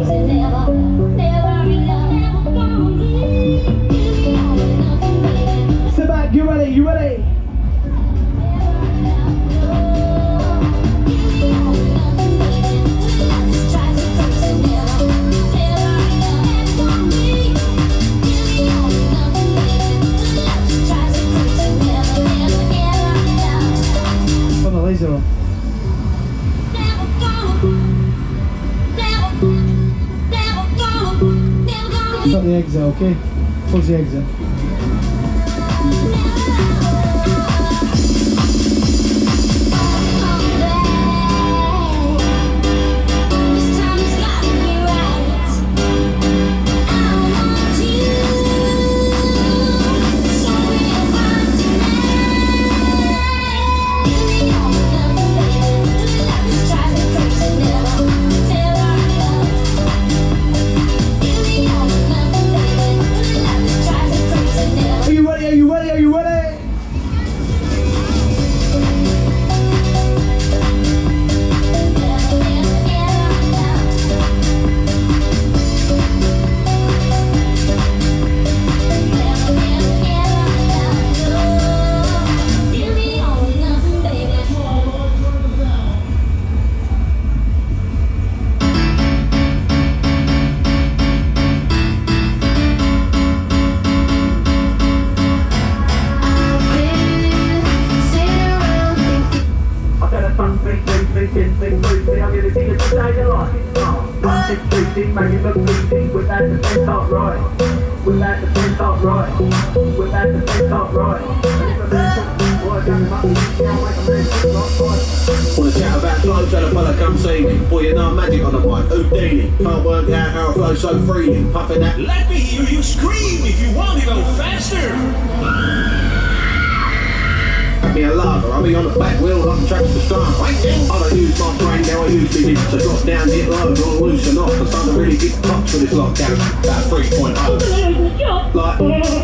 Sit back, you ready, you ready? Put the laser on. Cut the exit, okay? Close the exit. Are you ready? Are you ready? Are you ready? Wanna chat about flow, tell a fella come see me. Boy, you know I'm magic on the mic, Houdini. Can't work out how I flow so freely. Puffing that. Let me hear you scream if you want to go faster. Have me a lager, I'll be on the back wheel like the tracks for strong. I don't use my brain, now I use me. So drop down, get low, or loosen off. I'm starting to really get pops for this lockdown. About 3.0. Like,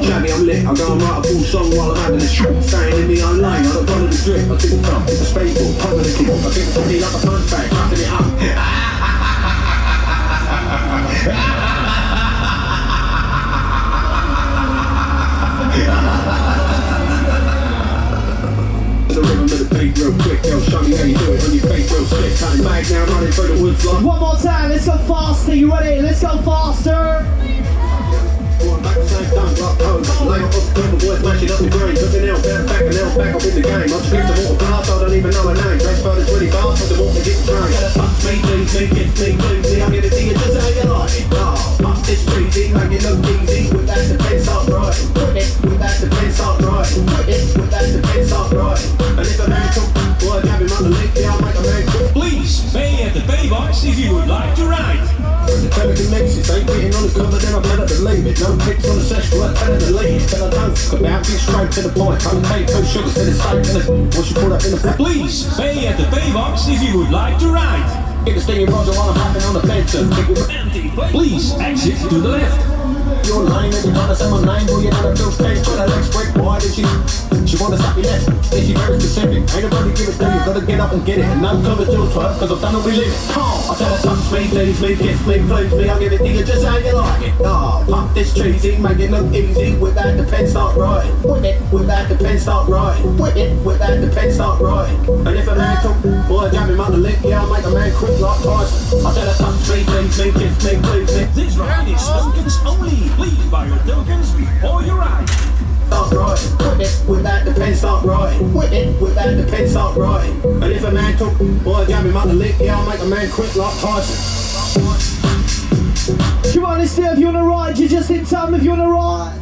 chat me, I'm lit. I go and write a full song while I'm having this trip. Staying in my own lane, I don't follow the drip. I take the thumb, it's a spaceball, pump the kick. I think it's me like a punch bag, wrapping it up. The rhythm of the beat real quick, they'll show me how you do it on your face real sick. Cutting back now, running through the woods like. One more time, let's go faster. You ready? Let's go faster. Going back the same time, like pose. Lay off the cover, boys mashing up the brain. Took an L, bounce back and L, back up in the game. I just get the water glass, I don't even know her name. Transfer is really fast, but the water gets drained. Fuck me, please, me, kiss me, please. I'm gonna see you just how you like it. Fuck this breezy, make it look easy. With that defense up right. With that defense up right. With that defense up right. And if a man talk, boy, grab him on the lip, yeah, I'll make a man quick. Please pay at the pay box if you would like to ride. The telekinesis ain't getting on the cover, then I better believe it. No pics on the session, I better delete it. Tell I don't talk about, get straight to the point. Can't take two sugars to the steak and the what you put up in the flat. Please pay at the pay box if you would like to ride. Get the stinging Roger while I'm hopping on the fence. Empty. Please exit to the left. Your line, every time I say my name, boy, you know that feels fake. Put her legs break, why did she wanna stop your neck? Yeah, she very specific. Ain't nobody give it to you, gotta get up and get it. And no cover till 12, cause I've done all we live it. I tell her touch me, tease me, kiss me, please me. I'll give it to you just how you like it. Pop this cheesy, make it look easy. With that, the pen start right. With that, the pen start right. With that, the pen start right. And if a man talk, boy, grab him on the lip, yeah, I'll make a man quick like Tyson. I tell her touch me, tease me, kiss me, please me. This ride is tokens only. Please buy your tokens before you ride. Start right, with that, the pen start right. With that, the pen start right. And if a man talk, boy, grab him on the lip, yeah, I'll make a man quick like Tyson. Come on, let's see if you wanna ride. You're just in time if you wanna ride.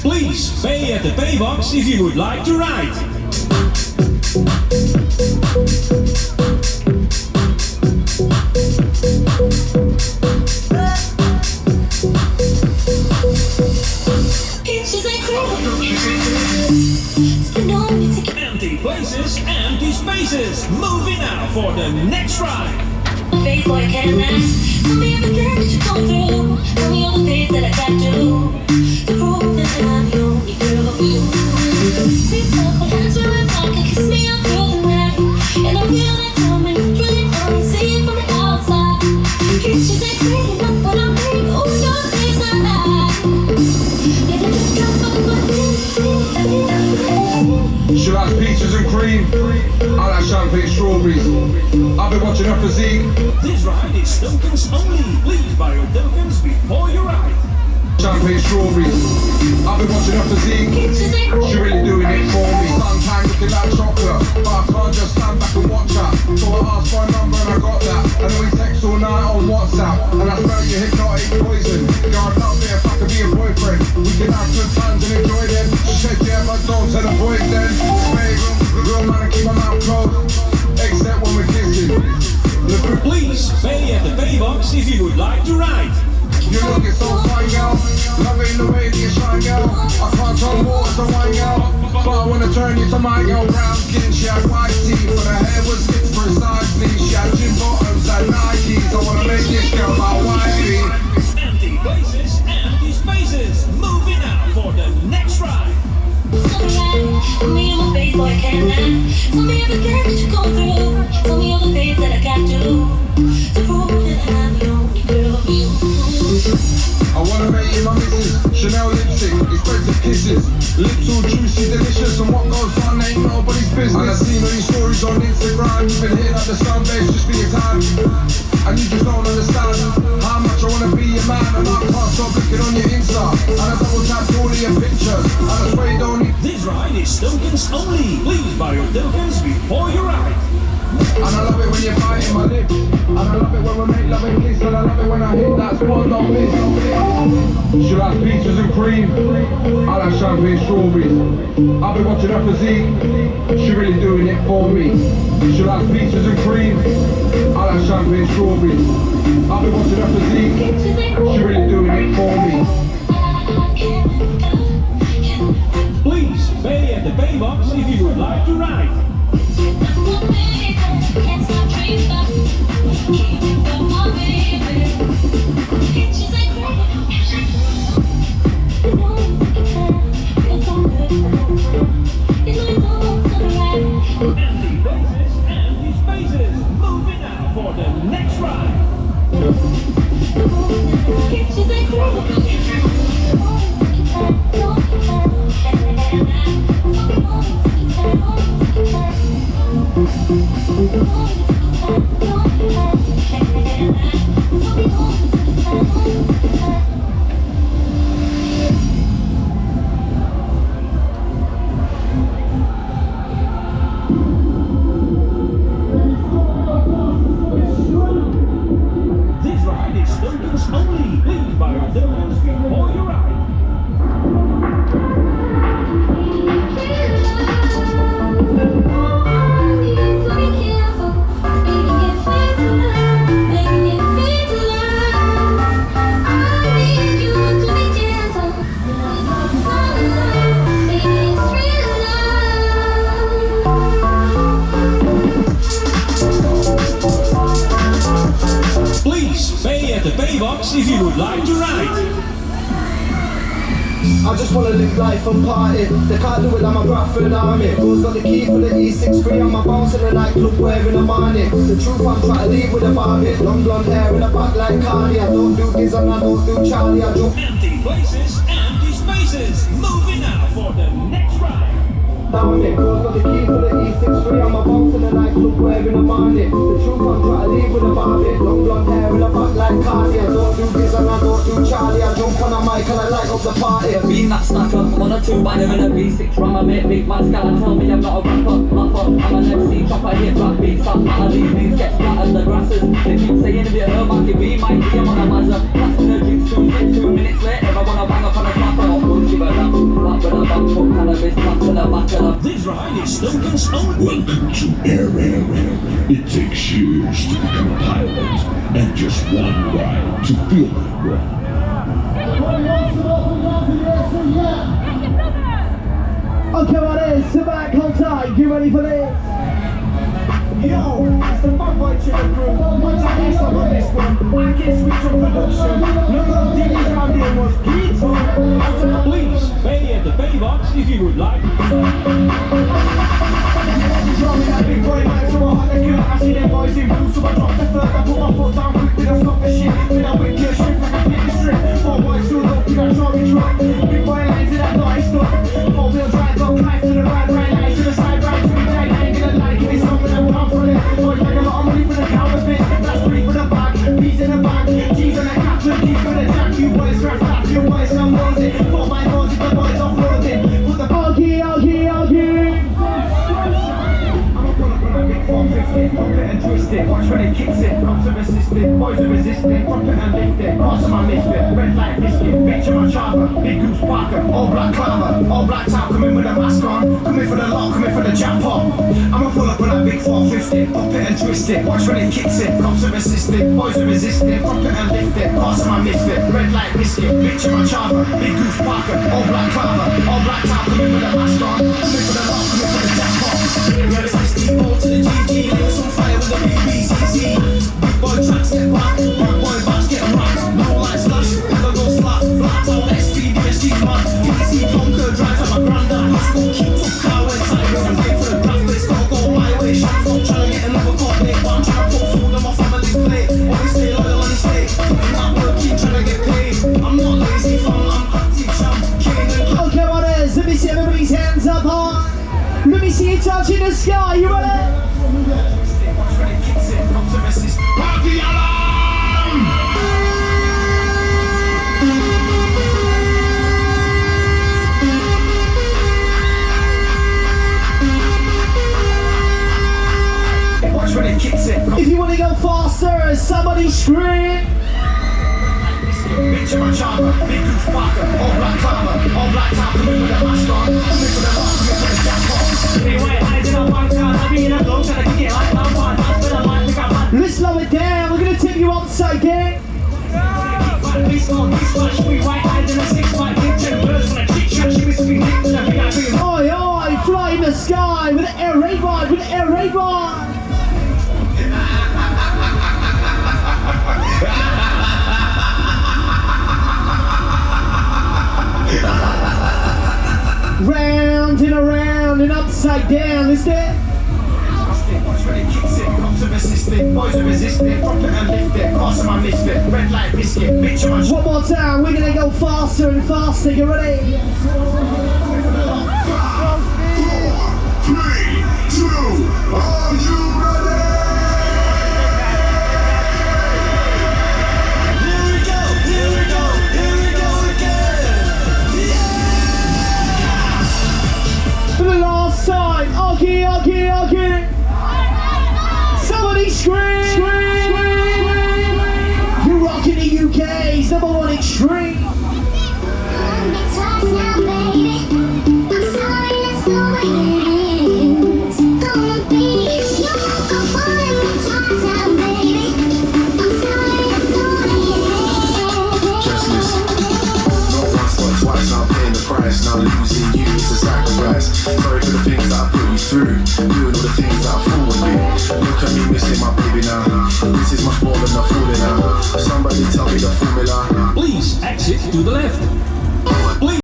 Please pay at the pay box if you would like to ride. Empty places, empty spaces. Moving out for the next ride. Face like Cadillac. Tell me everything that you go through. Tell me all the things that I got to prove that She likes peaches and cream. I like champagne strawberries. I've been watching her physique. This ride is tokens only. Please buy your tokens before you ride. Champagne strawberries. I've been watching her physique. She really doing it for me. Sometimes looking like chocolate, but I can't just stand back and watch her. So I asked for a number and I got that. And then we text all night on WhatsApp. And I smell your hypnotic poison. Girl, I'd love it if I could be a boyfriend. We can have good times and enjoy them. She said yeah, but don't tell the boys then. Real man, I keep my mouth closed, except when we're kissing. Please pay at the pay box if you would like to ride. You look it so fine, girl. Loving the way that you shine, girl. I can't turn water to wine, girl. But I wanna turn you to my girl. Brown skin, she had white teeth, but her hair was fixed precisely. She had gym bottoms and Nikes. I wanna make this girl my wifey. Empty places, empty spaces. Moving out for the next ride. Tell me all the things boy can Tell me everything that you go through. Tell me all the things that I got to prove that I'm the only girl of you. I wanna make you my missus. Chanel lipstick, expensive kisses. Lips all juicy, delicious, and what goes on ain't nobody's business. And I've seen many stories on Instagram. You've been hitting up the sunbase just for your time. And you just don't understand how much I wanna be your man. And I can't stop looking on your Insta. And I double tap all of your pictures. And I swear you don't need. This ride is tokens only. Please buy your tokens before you ride. And I love it when you're biting my lip. And I love it when we make love and kiss. And I love it when I hit that spot, don't miss. She likes peaches and cream. I like champagne strawberries. I've been watching her physique. She really doing it for me. She likes peaches and cream. I like champagne strawberries. I've been watching her physique. She really doing it for me. Please pay at the pay box if you would like to ride. Can't stop dreaming about you. Keep up my baby. Pictures ain't crazy. You know you can. Feel so good. You know you know it's alright. Empty places, empty spaces. Moving out for the next ride. Pictures ain't crazy. This ride is tokens only. Please buy your tokens before you ride. Please pay at the pay box if you would like to ride. I just wanna live life and party. They can't do it like my Bradford Army. Rose got the key for the E63 on my bounce in the nightclub wearing a money. The truth I'm trying to leave with a Barbie. Long blonde hair in the back like Cardi. I don't do Giz and I don't do Charlie. I jump Empty places, empty spaces. Moving out for the next ride. down it. Rose got the key for the E63 on my bounce in the nightclub wearing a money. The truth I'm trying to leave with a Barbie. Long blonde hair in the back like Cardi. I don't do Giz and I don't do Charlie. I jump on a mic and I light up the party. Being that snacker, on a 2-banner in a V6 ram, I make big man scatter. Tell me I'm not a rapper, I'm an MC, chopper, hit rap beats, stop, all of these things get splattered, the grasses. They keep saying if you heard back, it be might be, I'm on a Mazda. That's when the drinks 2 minutes later, I wanna bang up on a snapper, I won't give a damn. Rap with a bang, put cannabis, back to the back of the. This ride is tokens only. Welcome to Air Air. It takes years to become a pilot and just one ride to feel like one. Okay, what is? Sit back, hold tight. You ready for this? Yo, it's the bad boy to the crew. One time I'm on this one. I can switch on production. Number of DJs around here was Guitar. Please pay at the pay box if you would like. Drumming that big boy man, so I had to kill. I see them boys in blue, so I dropped the third. I put my foot down quick, did I stop the shit? Did I whip your strip like a fitness strip? 4 boys still up, did I charge me truck? Big boy lines in that nice stuff. 4-wheel drive up, high to the right lines to the side. it, watch when it kicks it. Comes to resist it, boys are resisting. Drop it and lift it, pass on my misfit. Red light biscuit, bitch in my chopper. Big goose Parker, all black clover. All black top, coming with a mask on. Coming for the lock, coming for the jackpot. I'ma pull up on that big 450. Pop it and twist it, watch when it kicks it. Comes to resist it, boys are resisting. Drop it and lift it, pass on my misfit. Red light biscuit, bitch in my chopper. Big goose Parker, all black clover. All black top, coming with a mask on. Coming for the lock, coming for the jackpot. Yeah, it's like Steve O to the GG. Lips on fire with the BBCC. Big boy tracks get back, bad boy bats get rocked. No light slash, never go slap. Flat out SB, DSG man. PC bunker drives like my granddad. School keep took car when sideways. I'm waiting for the draft, but it's gotta go my way. Shots up, trying to get another coordinate. But I'm trying to put food on my family's plate. Always stay loyal on the stage. Putting that work in, trying to get paid. I'm not lazy, fam, I'm active, champ. Okay, what is? Let me see everybody's hands up high. Let me see you touching the sky. You ready? Party alarm! Watch when it kicks it. If you want to go faster, somebody scream. Bitch in my chopper, big goose Parker, all black clover, all black top, coming with a mask on, coming for the lock, coming for the jackpot. Hey, white eyes in a one car, I'll be in a low, trying to kick it like Lampard, that's where I like to get one. Let's slow it down. We're gonna tip you upside down. Please go, please flash, we white eyes in a 6-5, big 10 birds, when I kick shot, she was screaming, nick to the VIP. Oi, oi, fly in the sky with an air raid ride, with an air raid ride. Round and upside down, is there? Watch when it kicks it, comes to resist it, boys are resisting, drop it and lift it, pass on my misfit, red light biscuit, bitch in my One more time, we're gonna go faster and faster. You ready? 3, 2, are you ready? For the last time, Oggy. Somebody scream! You're rocking the UK's #1 extreme. Now losing you is a sacrifice. Sorry for the things that I put you through, doing all the things that I thought would be. Look at me missing my baby now. This is much more than a fooling now. Somebody tell me the formula. Please exit to the left.